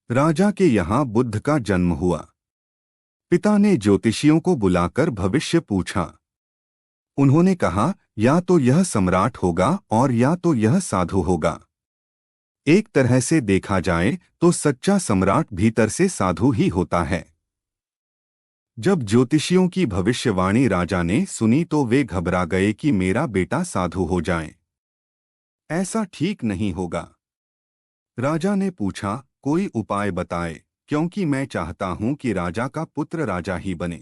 राजा के यहाँ बुद्ध का जन्म हुआ। पिता ने ज्योतिषियों को बुलाकर भविष्य पूछा। उन्होंने कहा, या तो यह सम्राट होगा और या तो यह साधु होगा। एक तरह से देखा जाए तो सच्चा सम्राट भीतर से साधु ही होता है। जब ज्योतिषियों की भविष्यवाणी राजा ने सुनी तो वे घबरा गए कि मेरा बेटा साधु हो जाए। ऐसा ठीक नहीं होगा। राजा ने पूछा, कोई उपाय बताए, क्योंकि मैं चाहता हूं कि राजा का पुत्र राजा ही बने।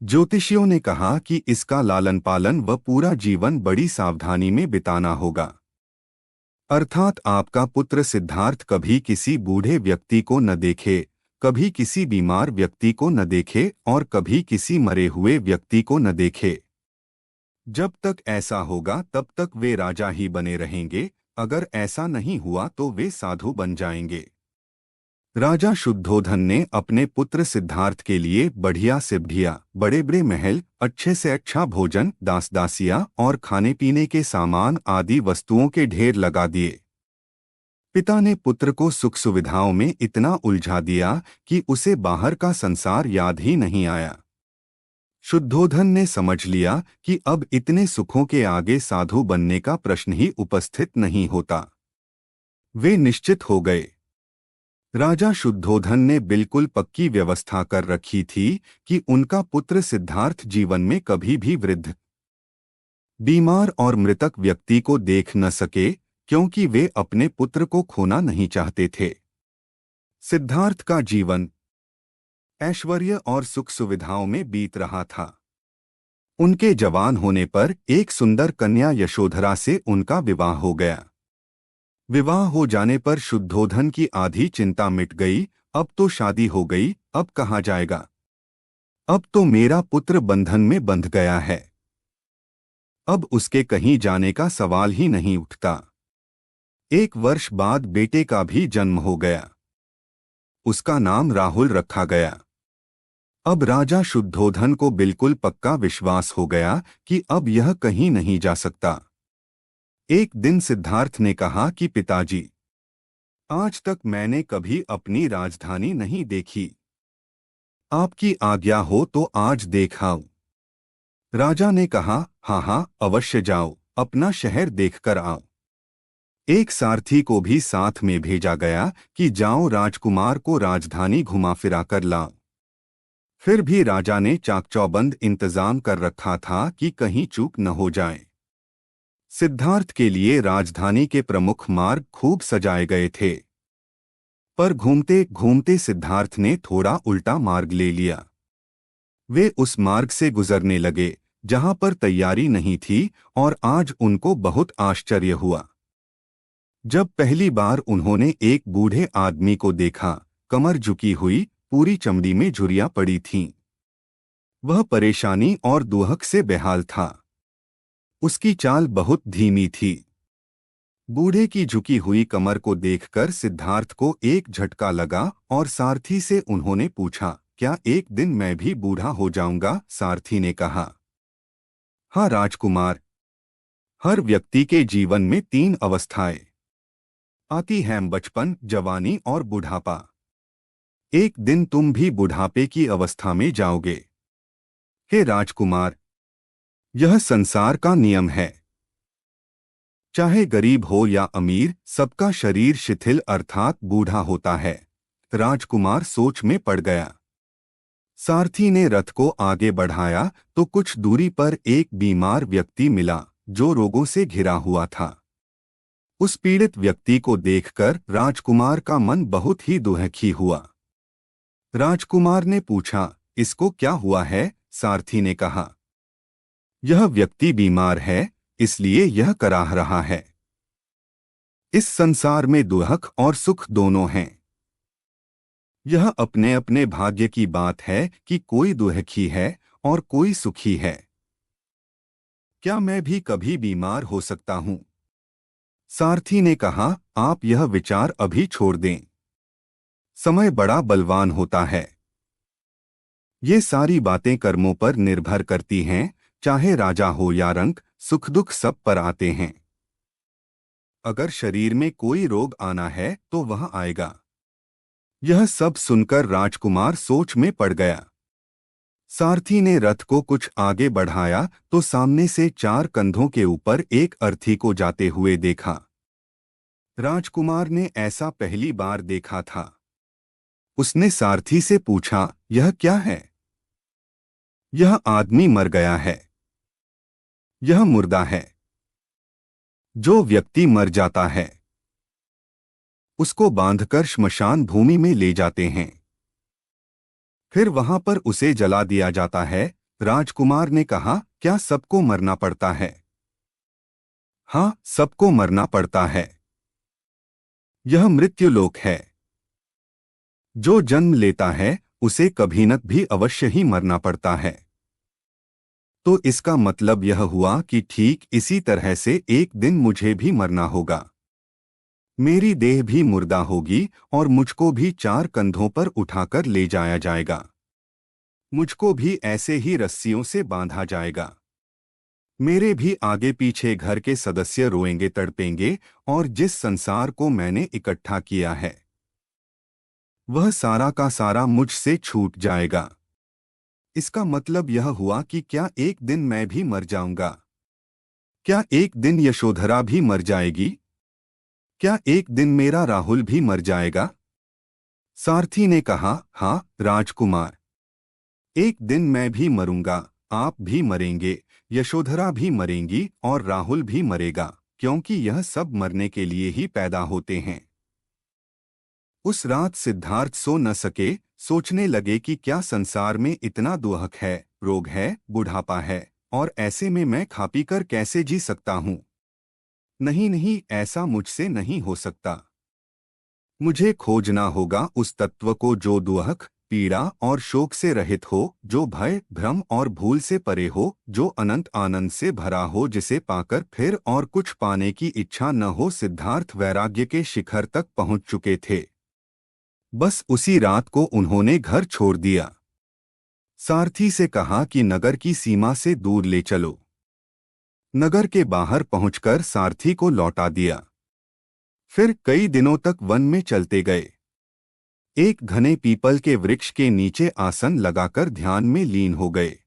ज्योतिषियों ने कहा कि इसका लालन पालन व पूरा जीवन बड़ी सावधानी में बिताना होगा। अर्थात आपका पुत्र सिद्धार्थ कभी किसी बूढ़े व्यक्ति को न देखे, कभी किसी बीमार व्यक्ति को न देखे और कभी किसी मरे हुए व्यक्ति को न देखे। जब तक ऐसा होगा तब तक वे राजा ही बने रहेंगे, अगर ऐसा नहीं हुआ तो वे साधु बन जाएंगे। राजा शुद्धोधन ने अपने पुत्र सिद्धार्थ के लिए बढ़िया से बढ़िया, बड़े बड़े महल, अच्छे से अच्छा भोजन, दास दासियां और खाने पीने के सामान आदि वस्तुओं के ढेर लगा दिए। पिता ने पुत्र को सुख सुविधाओं में इतना उलझा दिया कि उसे बाहर का संसार याद ही नहीं आया। शुद्धोधन ने समझ लिया कि अब इतने सुखों के आगे साधु बनने का प्रश्न ही उपस्थित नहीं होता। वे निश्चित हो गए। राजा शुद्धोधन ने बिल्कुल पक्की व्यवस्था कर रखी थी कि उनका पुत्र सिद्धार्थ जीवन में कभी भी वृद्ध, बीमार और मृतक व्यक्ति को देख न सके, क्योंकि वे अपने पुत्र को खोना नहीं चाहते थे। सिद्धार्थ का जीवन ऐश्वर्य और सुख सुविधाओं में बीत रहा था। उनके जवान होने पर एक सुंदर कन्या यशोधरा से उनका विवाह हो गया। विवाह हो जाने पर शुद्धोधन की आधी चिंता मिट गई। अब तो शादी हो गई, अब कहाँ जाएगा? अब तो मेरा पुत्र बंधन में बंध गया है। अब उसके कहीं जाने का सवाल ही नहीं उठता। 1 वर्ष बाद बेटे का भी जन्म हो गया। उसका नाम राहुल रखा गया। अब राजा शुद्धोधन को बिल्कुल पक्का विश्वास हो गया कि अब यह कहीं नहीं जा सकता। एक दिन सिद्धार्थ ने कहा कि पिताजी, आज तक मैंने कभी अपनी राजधानी नहीं देखी। आपकी आज्ञा हो तो आज देख आऊं। राजा ने कहा, हाँ हाँ, अवश्य जाओ, अपना शहर देखकर आओ। एक सारथी को भी साथ में भेजा गया कि जाओ राजकुमार को राजधानी घुमा फिरा कर लाओ। फिर भी राजा ने चाकचौबंद इंतजाम कर रखा था कि कहीं चूक न हो जाए। सिद्धार्थ के लिए राजधानी के प्रमुख मार्ग खूब सजाए गए थे, पर घूमते घूमते सिद्धार्थ ने थोड़ा उल्टा मार्ग ले लिया। वे उस मार्ग से गुजरने लगे जहां पर तैयारी नहीं थी और आज उनको बहुत आश्चर्य हुआ। जब पहली बार उन्होंने एक बूढ़े आदमी को देखा, कमर झुकी हुई, पूरी चमड़ी में झुर्रियां पड़ी थीं। वह परेशानी और दुहक से बेहाल था। उसकी चाल बहुत धीमी थी। बूढ़े की झुकी हुई कमर को देखकर सिद्धार्थ को एक झटका लगा और सारथी से उन्होंने पूछा, क्या एक दिन मैं भी बूढ़ा हो जाऊंगा? सारथी ने कहा, हाँ राजकुमार, हर व्यक्ति के जीवन में 3 अवस्थाएं आती हैं, बचपन, जवानी और बुढ़ापा। एक दिन तुम भी बुढ़ापे की अवस्था में जाओगे। हे राजकुमार, यह संसार का नियम है। चाहे गरीब हो या अमीर, सबका शरीर शिथिल अर्थात बूढ़ा होता है। राजकुमार सोच में पड़ गया। सारथी ने रथ को आगे बढ़ाया तो कुछ दूरी पर एक बीमार व्यक्ति मिला जो रोगों से घिरा हुआ था। उस पीड़ित व्यक्ति को देखकर राजकुमार का मन बहुत ही दुखी हुआ। राजकुमार ने पूछा, इसको क्या हुआ है? सारथी ने कहा, यह व्यक्ति बीमार है, इसलिए यह कराह रहा है। इस संसार में दुख और सुख दोनों हैं। यह अपने अपने भाग्य की बात है कि कोई दुखी है और कोई सुखी है। क्या मैं भी कभी बीमार हो सकता हूं? सारथी ने कहा, आप यह विचार अभी छोड़ दें। समय बड़ा बलवान होता है। ये सारी बातें कर्मों पर निर्भर करती हैं, चाहे राजा हो या रंक, सुख दुख सब पर आते हैं। अगर शरीर में कोई रोग आना है तो वह आएगा। यह सब सुनकर राजकुमार सोच में पड़ गया। सारथी ने रथ को कुछ आगे बढ़ाया तो सामने से 4 कंधों के ऊपर एक अर्थी को जाते हुए देखा। राजकुमार ने ऐसा पहली बार देखा था। उसने सारथी से पूछा, यह क्या है? यह आदमी मर गया है। यह मुर्दा है। जो व्यक्ति मर जाता है उसको बांधकर श्मशान भूमि में ले जाते हैं, फिर वहां पर उसे जला दिया जाता है। राजकुमार ने कहा, क्या सबको मरना पड़ता है? हाँ, सबको मरना पड़ता है। यह मृत्युलोक है। जो जन्म लेता है उसे कभी न भी अवश्य ही मरना पड़ता है। तो इसका मतलब यह हुआ कि ठीक इसी तरह से एक दिन मुझे भी मरना होगा। मेरी देह भी मुर्दा होगी और मुझको भी 4 कंधों पर उठाकर ले जाया जाएगा। मुझको भी ऐसे ही रस्सियों से बांधा जाएगा। मेरे भी आगे पीछे घर के सदस्य रोएंगे, तड़पेंगे और जिस संसार को मैंने इकट्ठा किया है वह सारा का सारा मुझसे छूट जाएगा। इसका मतलब यह हुआ कि क्या एक दिन मैं भी मर जाऊंगा? क्या एक दिन यशोधरा भी मर जाएगी? क्या एक दिन मेरा राहुल भी मर जाएगा? सारथी ने कहा, हाँ राजकुमार, एक दिन मैं भी मरूंगा, आप भी मरेंगे, यशोधरा भी मरेंगी और राहुल भी मरेगा, क्योंकि यह सब मरने के लिए ही पैदा होते हैं। उस रात सिद्धार्थ सो न सके। सोचने लगे कि क्या संसार में इतना दुहक है, रोग है, बुढ़ापा है, और ऐसे में मैं खा पी कर कैसे जी सकता हूँ? नहीं नहीं, ऐसा मुझसे नहीं हो सकता। मुझे खोजना होगा उस तत्व को जो दुहक, पीड़ा और शोक से रहित हो, जो भय, भ्रम और भूल से परे हो, जो अनंत आनंद से भरा हो, जिसे पाकर फिर और कुछ पाने की इच्छा न हो। सिद्धार्थ वैराग्य के शिखर तक पहुंच चुके थे। बस उसी रात को उन्होंने घर छोड़ दिया। सारथी से कहा कि नगर की सीमा से दूर ले चलो। नगर के बाहर पहुंचकर सारथी को लौटा दिया। फिर कई दिनों तक वन में चलते गए। एक घने पीपल के वृक्ष के नीचे आसन लगाकर ध्यान में लीन हो गए।